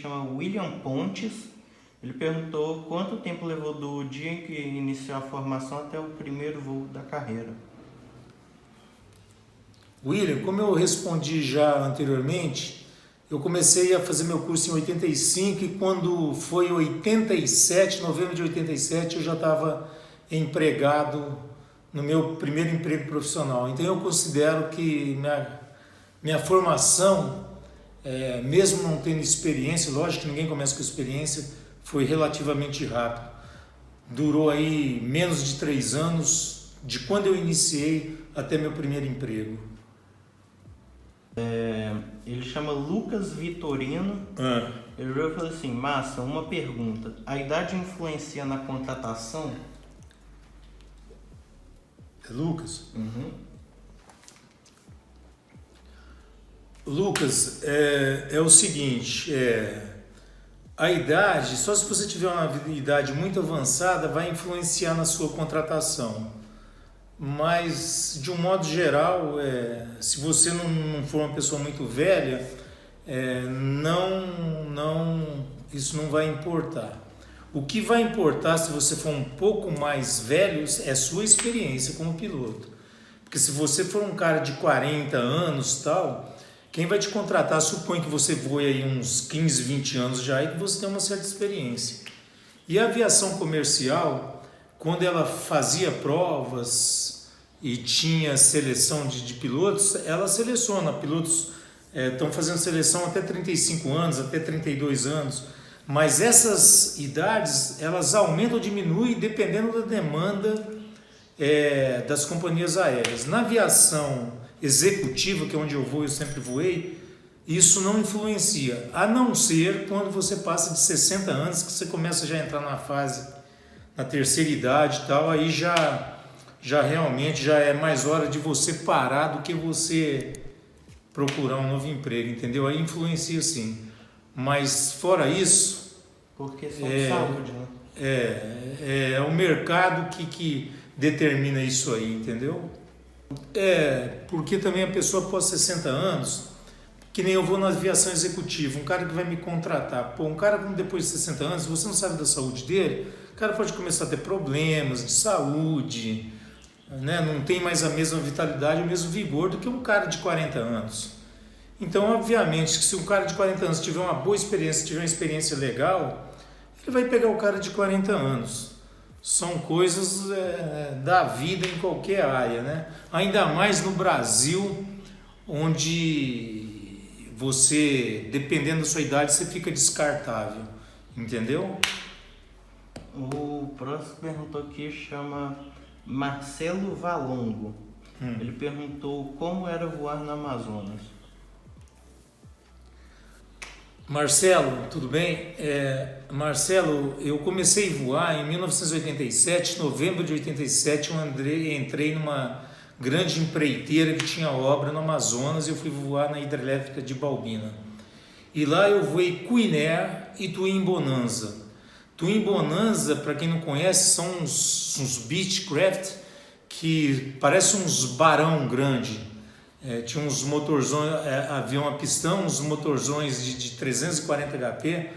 chama William Pontes. Ele perguntou quanto tempo levou do dia em que iniciou a formação até o primeiro voo da carreira. William, como eu respondi já anteriormente, eu comecei a fazer meu curso em 85 e quando foi 87, novembro de 87, eu já estava empregado no meu primeiro emprego profissional. Então eu considero que minha formação, mesmo não tendo experiência, lógico que ninguém começa com experiência, foi relativamente rápido. Durou aí menos de 3 anos, de quando eu iniciei até meu primeiro emprego. Ele chama Lucas Vitorino. Ele veio e falou assim: Massa, uma pergunta. A idade influencia na contratação? Lucas? Uhum. Lucas, é o seguinte, a idade, só se você tiver uma idade muito avançada, vai influenciar na sua contratação. Mas, de um modo geral, se você não for uma pessoa muito velha, isso não vai importar. O que vai importar se você for um pouco mais velho é sua experiência como piloto. Porque se você for um cara de 40 anos tal, quem vai te contratar supõe que você voe aí uns 15, 20 anos já e que você tem uma certa experiência. E a aviação comercial, quando ela fazia provas e tinha seleção de pilotos, ela seleciona. Pilotos estão fazendo seleção até 35 anos, até 32 anos. Mas essas idades, elas aumentam ou diminuem dependendo da demanda das companhias aéreas. Na aviação executiva, que é onde eu sempre voei, isso não influencia, a não ser quando você passa de 60 anos, que você começa já a entrar na terceira idade e tal, aí já realmente já é mais hora de você parar do que você procurar um novo emprego, entendeu? Aí influencia sim. Mas fora isso... Por questão de saúde, né? É o mercado que determina isso aí, entendeu? Porque também a pessoa após 60 anos, que nem eu vou na aviação executiva, um cara que vai me contratar, um cara depois de 60 anos, se você não sabe da saúde dele, o cara pode começar a ter problemas de saúde, né? Não tem mais a mesma vitalidade, o mesmo vigor do que um cara de 40 anos. Então, obviamente, que se um cara de 40 anos tiver uma boa experiência, tiver uma experiência legal, ele vai pegar o cara de 40 anos. São coisas da vida em qualquer área, né? Ainda mais no Brasil, onde você, dependendo da sua idade, você fica descartável, entendeu? O próximo perguntou aqui chama Marcelo Valongo. Ele perguntou como era voar no Amazonas. Marcelo, tudo bem? Marcelo, eu comecei a voar em 1987, novembro de 87, eu entrei numa grande empreiteira que tinha obra no Amazonas e eu fui voar na hidrelétrica de Balbina. E lá eu voei Queen e Twin Bonanza. Twin Bonanza, para quem não conhece, são uns Beechcraft que parecem uns barão grande. Tinha uns motorzões, avião a pistão, uns motorzões de 340 HP,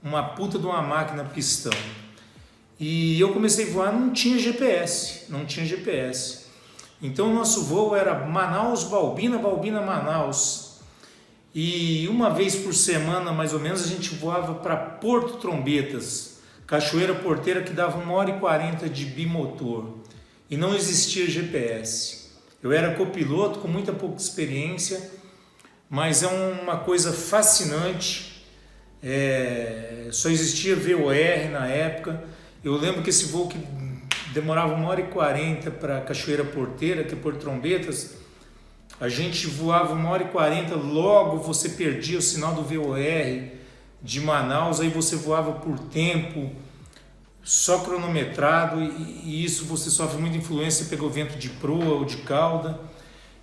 uma puta de uma máquina pistão. E eu comecei a voar, não tinha GPS. Então o nosso voo era Manaus-Balbina, Balbina-Manaus. E uma vez por semana, mais ou menos, a gente voava para Porto Trombetas, Cachoeira Porteira, que dava 1h40 de bimotor. E não existia GPS. Eu era copiloto com muita pouca experiência, mas é uma coisa fascinante. Só existia VOR na época. Eu lembro que esse voo que demorava 1h40 para Cachoeira Porteira, que é Porto Trombetas, a gente voava 1h40, logo você perdia o sinal do VOR de Manaus, aí você voava por tempo, só cronometrado, e isso você sofre muita influência, você pegou vento de proa ou de cauda,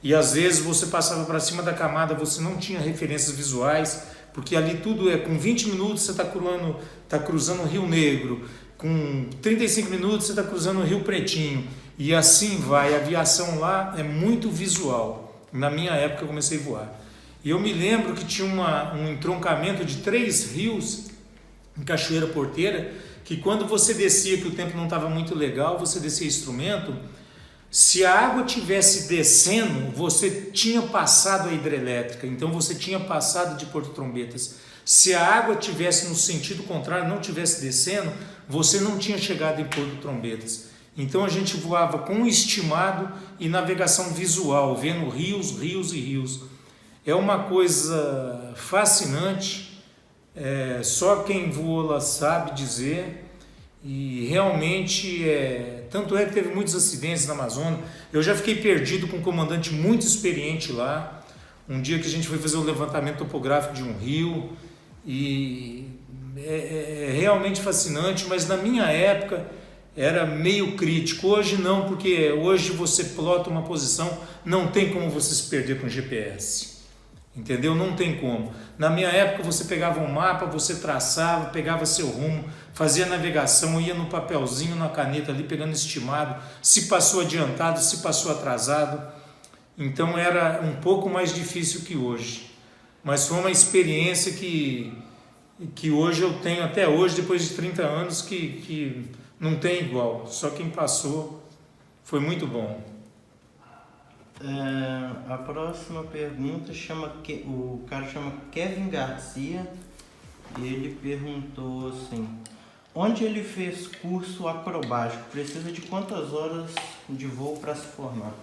e às vezes você passava para cima da camada, você não tinha referências visuais, porque ali tudo com 20 minutos você está cruzando o Rio Negro, com 35 minutos você está cruzando o Rio Pretinho, e assim vai. A aviação lá é muito visual. Na minha época eu comecei a voar. E eu me lembro que tinha um entroncamento de 3 rios em Cachoeira Porteira, que quando você descia, que o tempo não estava muito legal, você descia instrumento, se a água tivesse descendo, você tinha passado a hidrelétrica, então você tinha passado de Porto Trombetas. Se a água tivesse no sentido contrário, não tivesse descendo, você não tinha chegado em Porto Trombetas. Então a gente voava com um estimado e navegação visual, vendo rios, rios e rios. É uma coisa fascinante, só quem voou lá sabe dizer, e realmente tanto é que teve muitos acidentes na Amazônia. Eu já fiquei perdido com um comandante muito experiente lá, um dia que a gente foi fazer o levantamento topográfico de um rio, e é realmente fascinante, mas na minha época era meio crítico. Hoje não, porque hoje você plota uma posição, não tem como você se perder com GPS. Entendeu? Não tem como. Na minha época você pegava um mapa, você traçava, pegava seu rumo, fazia navegação, ia no papelzinho, na caneta ali, pegando estimado, se passou adiantado, se passou atrasado. Então era um pouco mais difícil que hoje. Mas foi uma experiência que hoje eu tenho, até hoje, depois de 30 anos, que não tem igual. Só quem passou foi muito bom. A próxima pergunta o cara chama Kevin Garcia e ele perguntou assim: onde ele fez curso acrobático? Precisa de quantas horas de voo para se formar?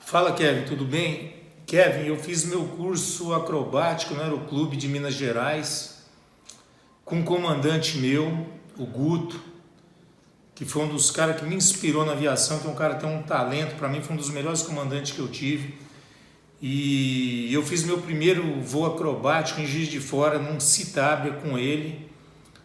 Fala, Kevin, tudo bem? Kevin, eu fiz meu curso acrobático no Aeroclube de Minas Gerais com um comandante meu, o Guto, que foi um dos caras que me inspirou na aviação, que é um cara que tem um talento, para mim foi um dos melhores comandantes que eu tive. E eu fiz meu primeiro voo acrobático em Juiz de Fora, num Citabria com ele.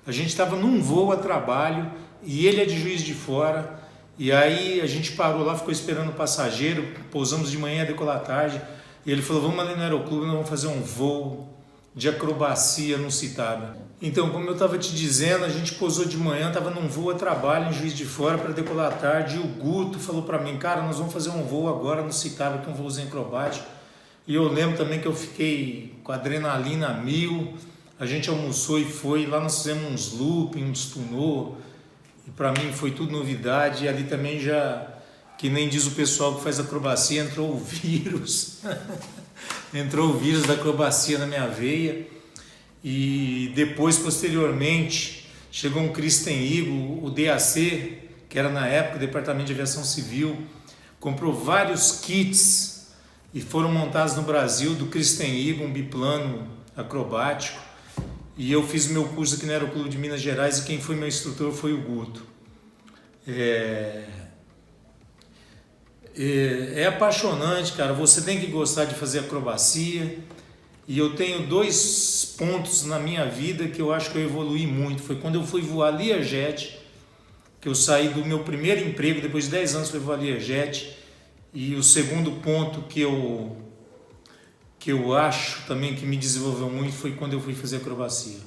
A gente estava num voo a trabalho e ele é de Juiz de Fora. E aí a gente parou lá, ficou esperando o passageiro, pousamos de manhã, decolar à tarde. E ele falou: vamos ali no Aeroclube, nós vamos fazer um voo de acrobacia no Citabria. Então, como eu estava te dizendo, a gente pousou de manhã, estava num voo a trabalho em Juiz de Fora para decolar à tarde, e o Guto falou para mim: cara, nós vamos fazer um voo agora no Citabria, que é um voozinho acrobático. E eu lembro também que eu fiquei com adrenalina a 1000, a gente almoçou e foi, lá nós fizemos uns looping, uns tunô, e para mim foi tudo novidade. E ali também já, que nem diz o pessoal que faz acrobacia, entrou o vírus, entrou o vírus da acrobacia na minha veia. E depois, posteriormente, chegou um Christen Eagle, o DAC, que era na época o Departamento de Aviação Civil, comprou vários kits e foram montados no Brasil do Christen Eagle, um biplano acrobático. E eu fiz meu curso aqui no Aeroclube de Minas Gerais e quem foi meu instrutor foi o Guto. É apaixonante, cara. Você tem que gostar de fazer acrobacia. E eu tenho 2 pontos na minha vida que eu acho que eu evoluí muito. Foi quando eu fui voar Learjet, que eu saí do meu primeiro emprego, depois de 10 anos fui voar Learjet. E o segundo ponto que eu acho também que me desenvolveu muito foi quando eu fui fazer acrobacia.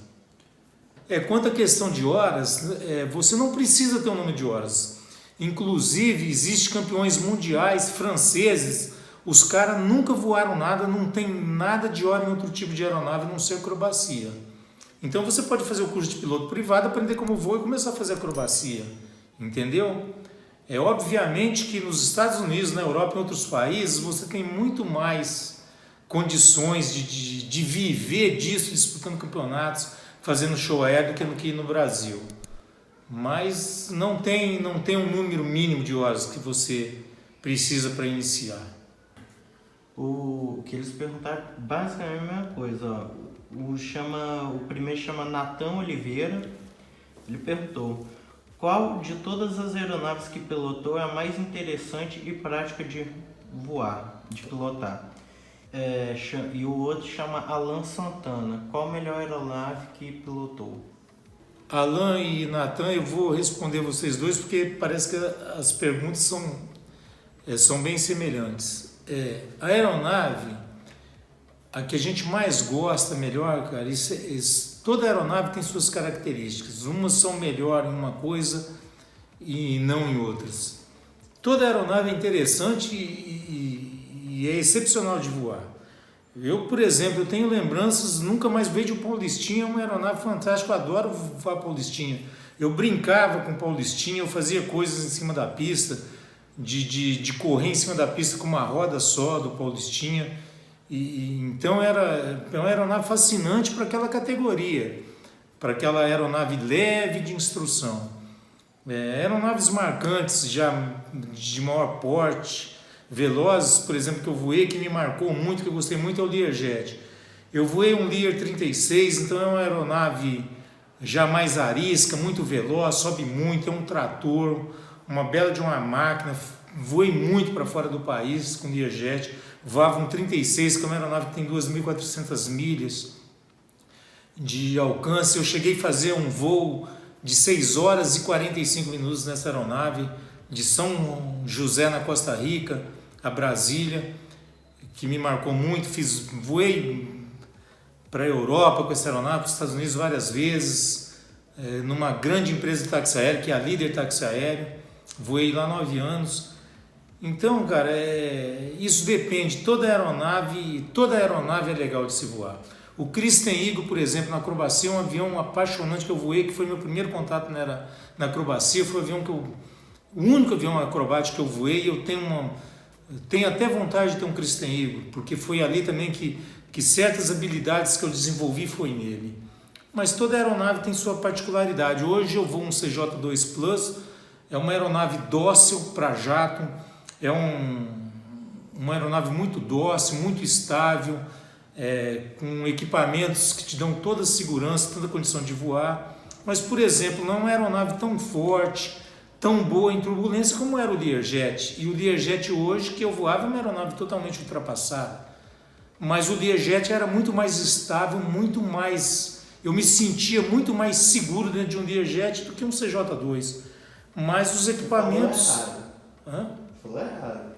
Quanto à questão de horas, você não precisa ter um número de horas. Inclusive, existem campeões mundiais franceses. Os caras nunca voaram nada, não tem nada de hora em outro tipo de aeronave, a não ser acrobacia. Então você pode fazer o curso de piloto privado, aprender como voa e começar a fazer acrobacia. Entendeu? Obviamente que nos Estados Unidos, na Europa e em outros países, você tem muito mais condições de viver disso, disputando campeonatos, fazendo show aéreo, do que no Brasil. Mas não tem um número mínimo de horas que você precisa para iniciar. O que eles perguntaram basicamente a mesma coisa. O primeiro chama Nathan Oliveira. Ele perguntou: qual de todas as aeronaves que pilotou é a mais interessante e prática de voar, de pilotar? E o outro chama Alan Santana. Qual a melhor aeronave que pilotou? Alan e Nathan, eu vou responder vocês dois porque parece que as perguntas são bem semelhantes. A aeronave, a que a gente mais gosta, melhor, cara, toda aeronave tem suas características. Umas são melhor em uma coisa e não em outras. Toda aeronave é interessante e e é excepcional de voar. Eu, por exemplo, eu tenho lembranças, nunca mais vejo o Paulistinha, é uma aeronave fantástica, eu adoro voar Paulistinha. Eu brincava com o Paulistinha, eu fazia coisas em cima da pista, de correr em cima da pista com uma roda só do Paulistinha. Então era uma aeronave fascinante para aquela categoria, para aquela aeronave leve de instrução. Aeronaves marcantes, já de maior porte, velozes, por exemplo, que eu voei, que me marcou muito, que eu gostei muito, é o Learjet. Eu voei um Lear 36, então é uma aeronave já mais arisca, muito veloz, sobe muito, é um trator, uma bela de uma máquina. Voei muito para fora do país com o Learjet, voava um 36, que é uma aeronave que tem 2.400 milhas de alcance. Eu cheguei a fazer um voo de 6 horas e 45 minutos nessa aeronave, de São José, na Costa Rica, a Brasília, que me marcou muito. Voei para a Europa com essa aeronave, para os Estados Unidos várias vezes, numa grande empresa de táxi aéreo, que é a Líder Táxi Aéreo. Voei lá 9 anos. Então, cara, isso depende. Toda aeronave é legal de se voar. O Christen Eagle, por exemplo, na acrobacia, é um avião apaixonante que eu voei, que foi meu primeiro contato na acrobacia. Foi o único avião acrobático que eu voei. Eu tenho até vontade de ter um Christen Eagle, porque foi ali também que certas habilidades que eu desenvolvi foi nele. Mas toda aeronave tem sua particularidade. Hoje eu vou um CJ2 Plus, é uma aeronave dócil para jato, é uma aeronave muito dócil, muito estável, com equipamentos que te dão toda a segurança, toda a condição de voar. Mas, por exemplo, não é uma aeronave tão forte, tão boa em turbulência como era o Learjet. E o Learjet hoje, que eu voava, é uma aeronave totalmente ultrapassada. Mas o Learjet era muito mais estável, eu me sentia muito mais seguro dentro de um Learjet do que um CJ2. Mas os equipamentos... Falou errado.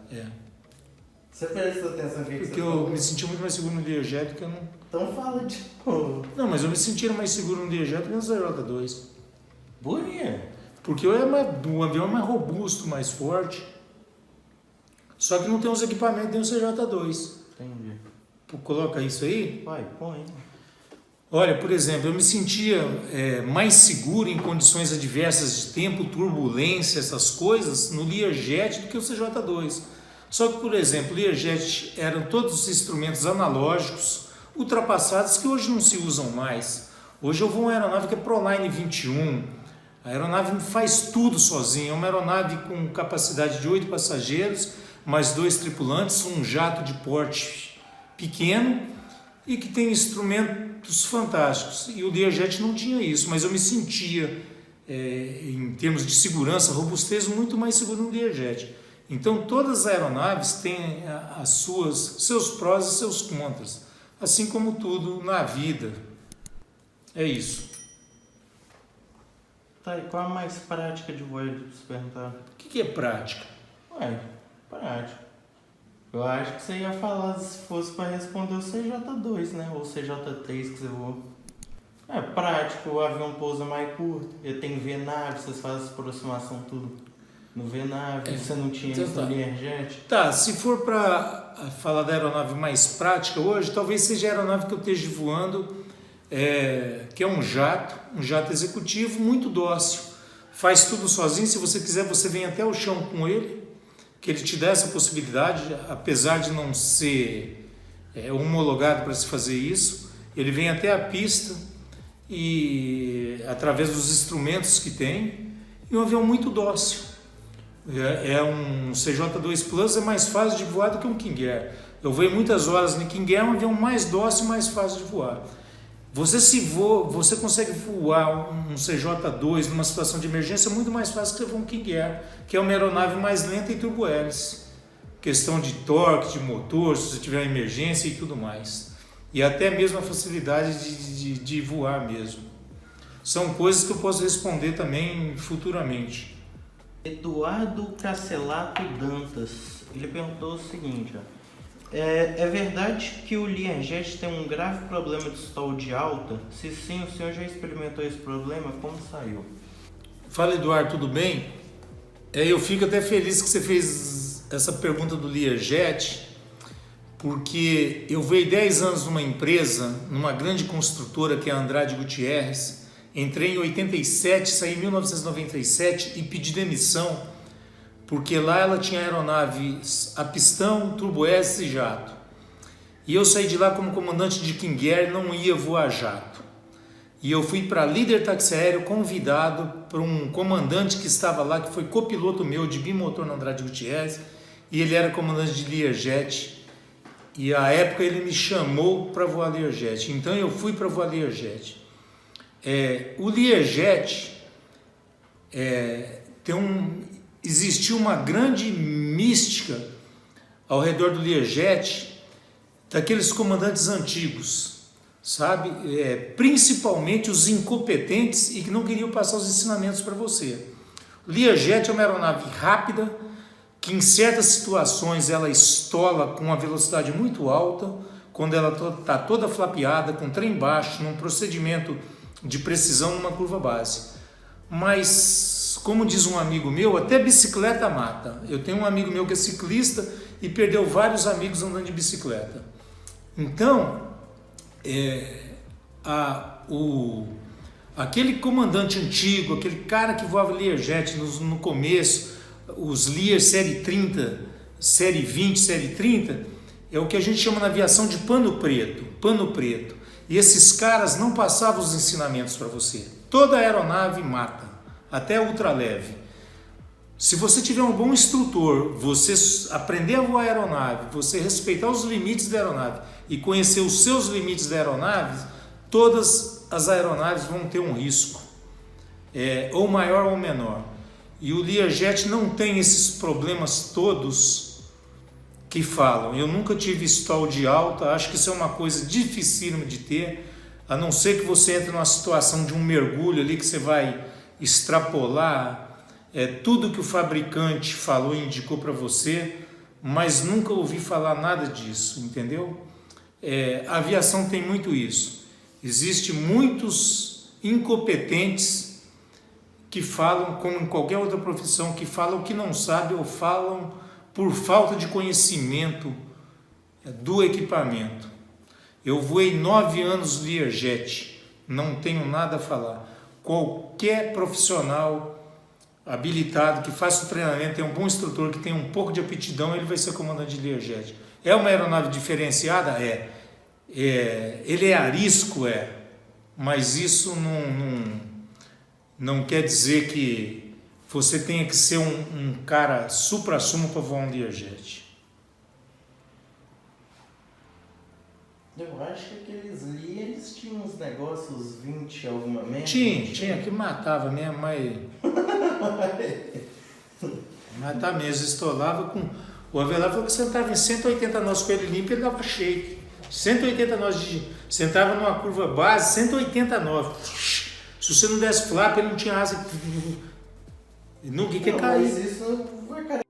Você prestou atenção no que Porque eu me sentia muito mais seguro no Learjet do que no... Então fala de novo. Não, mas eu me sentia mais seguro no Learjet do que no CJ2. Por quê? Porque o avião é mais robusto, mais forte. Só que não tem os equipamentos nem o CJ2. Entendi. Coloca isso aí. Vai, põe. Olha, por exemplo, eu me sentia mais seguro em condições adversas de tempo, turbulência, essas coisas, no Learjet do que o CJ2. Só que, por exemplo, o Learjet eram todos os instrumentos analógicos, ultrapassados, que hoje não se usam mais. Hoje eu vou uma aeronave que é Proline 21. A aeronave faz tudo sozinha. É uma aeronave com capacidade de 8 passageiros, mais 2 tripulantes, um jato de porte pequeno e que tem instrumentos fantásticos. E o Learjet não tinha isso, mas eu me sentia, em termos de segurança, robustez, muito mais seguro no Learjet. Então todas as aeronaves têm seus prós e seus contras, assim como tudo na vida. É isso. Tá, e qual a mais prática de voo, se perguntar? O que é prática? Prática. Eu acho que você ia falar se fosse para responder o CJ2, né? Ou CJ3 que você voou. Prático, o avião pousa mais curto, ele tem V-nave, vocês fazem aproximação tudo no V-nave, você não tinha isso no Learjet. Tá, se for para falar da aeronave mais prática hoje, talvez seja a aeronave que eu esteja voando, que é um jato executivo muito dócil. Faz tudo sozinho, se você quiser você vem até o chão com ele, que ele te dá essa possibilidade, apesar de não ser homologado para se fazer isso. Ele vem até a pista e através dos instrumentos que tem, e um avião muito dócil. Um CJ2 Plus é mais fácil de voar do que um King Air. Eu voei muitas horas no King Air, é um avião mais dócil e mais fácil de voar. Você consegue voar um CJ2 numa situação de emergência muito mais fácil que você voar um King Air, que é uma aeronave mais lenta e turbo-hélice. Questão de torque, de motor, se você tiver uma emergência e tudo mais. E até mesmo a facilidade de voar mesmo. São coisas que eu posso responder também futuramente. Eduardo Cacelato Dantas, ele perguntou o seguinte, é verdade que o Learjet tem um grave problema de stall de alta? Se sim, o senhor já experimentou esse problema? Como saiu? Fala, Eduardo, tudo bem? Eu fico até feliz que você fez essa pergunta do Learjet, porque eu veio 10 anos numa empresa, numa grande construtora que é a Andrade Gutierrez, entrei em 87, saí em 1997 e pedi demissão, porque lá ela tinha aeronaves a pistão, turbohélice e jato. E eu saí de lá como comandante de King Air, não ia voar jato. E eu fui para líder táxi aéreo convidado por um comandante que estava lá, que foi copiloto meu de bimotor na Andrade Gutierrez, e ele era comandante de Learjet. E à época ele me chamou para voar Learjet. Então eu fui para voar Learjet. O Learjet existiu uma grande mística ao redor do Learjet daqueles comandantes antigos, sabe? Principalmente os incompetentes e que não queriam passar os ensinamentos para você. O Learjet é uma aeronave rápida, que em certas situações ela estola com uma velocidade muito alta, quando ela está toda flapeada, com trem baixo, num procedimento de precisão numa curva base. Mas, como diz um amigo meu, até bicicleta mata. Eu tenho um amigo meu que é ciclista e perdeu vários amigos andando de bicicleta. Então, aquele comandante antigo, aquele cara que voava Learjet no começo, os Lear série 30, série 20, série 30, é o que a gente chama na aviação de pano preto. E esses caras não passavam os ensinamentos para você. Toda aeronave mata, até ultraleve. Se você tiver um bom instrutor, você aprender a voar a aeronave, você respeitar os limites da aeronave e conhecer os seus limites da aeronave, todas as aeronaves vão ter um risco, ou maior ou menor. E o Learjet não tem esses problemas todos que falam. Eu nunca tive stall de alta, acho que isso é uma coisa dificílima de ter, a não ser que você entre numa situação de um mergulho ali que você vai extrapolar tudo que o fabricante falou e indicou para você, mas nunca ouvi falar nada disso, entendeu? A aviação tem muito isso. Existem muitos incompetentes que falam, como em qualquer outra profissão, que falam o que não sabem ou falam por falta de conhecimento do equipamento. Eu voei 9 anos Learjet, não tenho nada a falar. Qualquer profissional habilitado que faça o treinamento, tem um bom instrutor, que tem um pouco de aptidão, ele vai ser comandante de Learjet. É uma aeronave diferenciada? Ele é arisco? Mas isso não quer dizer que você tenha que ser um cara supra-sumo para voar um Learjet. Eu acho que aqueles ali, eles tinham uns negócios 20 alguma merda. Tinha, que matava mesmo, mas... Matava mesmo, estolava com... O Avelar falou que sentava em 180 nós com ele limpo, ele dava shake. 180 nós você entrava numa curva base, 180 nós. Se você não desse flap, ele não tinha asa. Nunca ia cair. Mas isso vai cair.